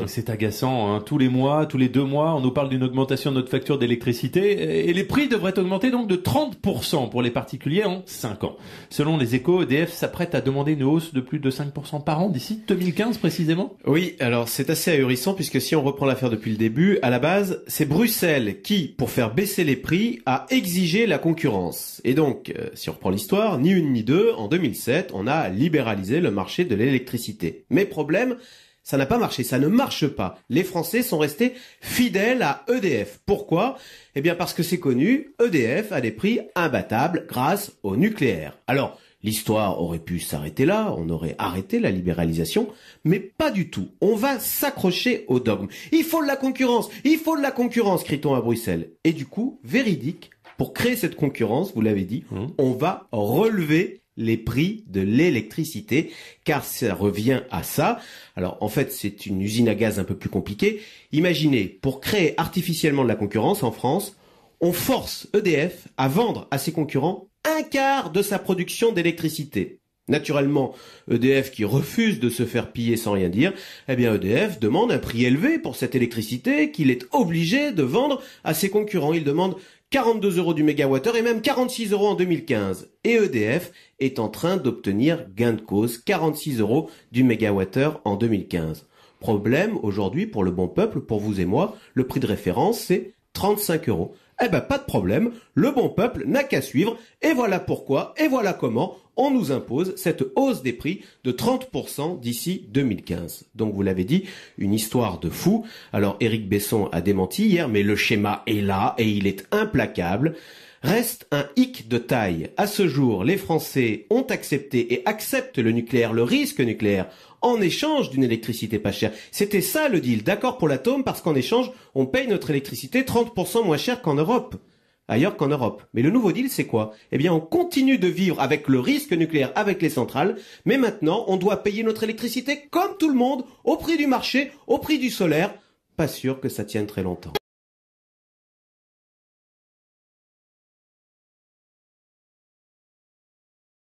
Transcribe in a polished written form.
C'est agaçant, hein. Tous les mois, tous les 2 mois, on nous parle d'une augmentation de notre facture d'électricité et les prix devraient augmenter donc de 30% pour les particuliers en 5 ans. Selon les Échos, EDF s'apprête à demander une hausse de plus de 5% par an d'ici 2015 précisément. Oui, alors c'est assez ahurissant puisque si on reprend l'affaire depuis le début, à la base, c'est Bruxelles qui, pour faire baisser les prix, a exigé la concurrence. Et donc, si on reprend l'histoire, ni une ni deux, en 2007, on a libéralisé le marché de l'électricité. Mais problème, ça n'a pas marché, ça ne marche pas. Les Français sont restés fidèles à EDF. Pourquoi ? Eh bien parce que c'est connu, EDF a des prix imbattables grâce au nucléaire. Alors, l'histoire aurait pu s'arrêter là, on aurait arrêté la libéralisation, mais pas du tout. On va s'accrocher au dogme. Il faut de la concurrence, crie-t-on à Bruxelles. Et du coup, véridique, pour créer cette concurrence, vous l'avez dit, on va relever les prix de l'électricité, car ça revient à ça. Alors en fait, c'est une usine à gaz un peu plus compliquée. Imaginez, pour créer artificiellement de la concurrence en France, on force EDF à vendre à ses concurrents un quart de sa production d'électricité. Naturellement, EDF qui refuse de se faire piller sans rien dire, eh bien EDF demande un prix élevé pour cette électricité qu'il est obligé de vendre à ses concurrents. Il demande 42 € du mégawattheure et même 46 € en 2015. Et EDF est en train d'obtenir gain de cause, 46 € du mégawattheure en 2015. Problème, aujourd'hui, pour le bon peuple, pour vous et moi, le prix de référence, c'est 35 €. Eh ben, pas de problème, le bon peuple n'a qu'à suivre, et voilà pourquoi, et voilà comment on nous impose cette hausse des prix de 30% d'ici 2015. Donc vous l'avez dit, une histoire de fou. Alors Éric Besson a démenti hier, mais le schéma est là, et il est implacable. Reste un hic de taille. À ce jour, les Français ont accepté et acceptent le nucléaire, le risque nucléaire, en échange d'une électricité pas chère. C'était ça le deal, d'accord pour l'atome, parce qu'en échange, on paye notre électricité 30% moins cher qu'en Europe. Ailleurs qu'en Europe. Mais le nouveau deal, c'est quoi ? Eh bien, on continue de vivre avec le risque nucléaire, avec les centrales, mais maintenant, on doit payer notre électricité comme tout le monde, au prix du marché, au prix du solaire. Pas sûr que ça tienne très longtemps.